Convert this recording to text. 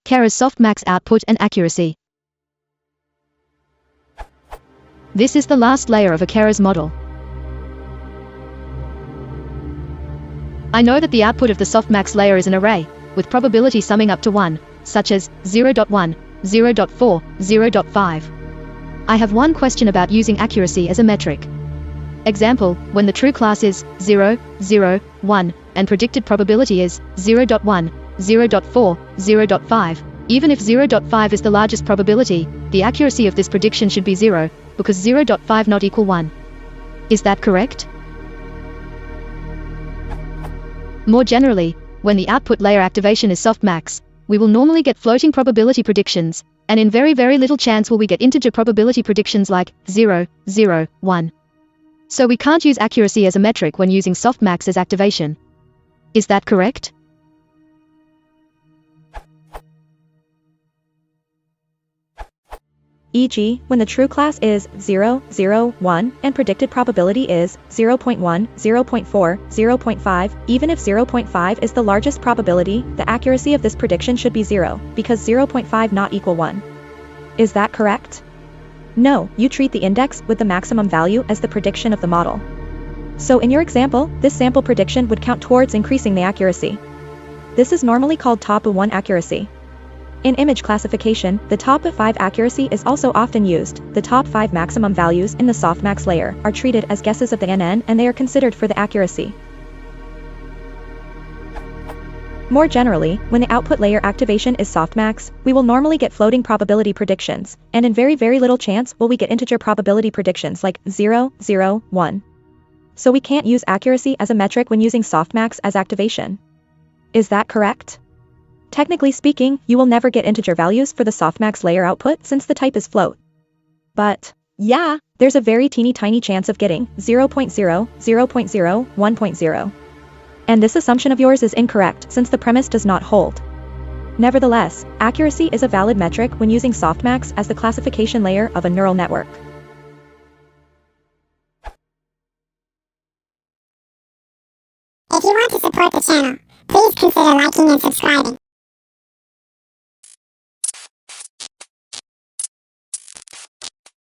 Keras Softmax output and accuracy. This is the last layer of a Keras model. I know that the output of the Softmax layer is an array, with probability summing up to 1, such as 0.1, 0.4, 0.5. I have one question about using accuracy as a metric. Example, when the true class is 0, 0, 1, and predicted probability is 0.1, 0.4, 0.5, even if 0.5 is the largest probability, the accuracy of this prediction should be 0, because 0.5 not equal 1. Is that correct? More generally, when the output layer activation is softmax, we will normally get floating probability predictions, and in very little chance will we get integer probability predictions like 0, 0, 1. So we can't use accuracy as a metric when using softmax as activation. Is that correct? E.g., when the true class is 0, 0, 1, and predicted probability is 0.1, 0.4, 0.5, even if 0.5 is the largest probability, the accuracy of this prediction should be 0, because 0.5 not equal 1. Is that correct? No, you treat the index with the maximum value as the prediction of the model. So in your example, this sample prediction would count towards increasing the accuracy. This is normally called top of 1 accuracy. In image classification, the top of 5 accuracy is also often used. The top 5 maximum values in the softmax layer are treated as guesses of the NN and they are considered for the accuracy. More generally, when the output layer activation is softmax, we will normally get floating probability predictions, and in very little chance will we get integer probability predictions like 0, 0, 1. So we can't use accuracy as a metric when using softmax as activation. Is that correct? Technically speaking, you will never get integer values for the softmax layer output since the type is float. But, yeah, there's a very tiny chance of getting 0.0, 0.0, 1.0. And this assumption of yours is incorrect since the premise does not hold. Nevertheless, accuracy is a valid metric when using softmax as the classification layer of a neural network. If you want to support the channel, please consider liking and subscribing.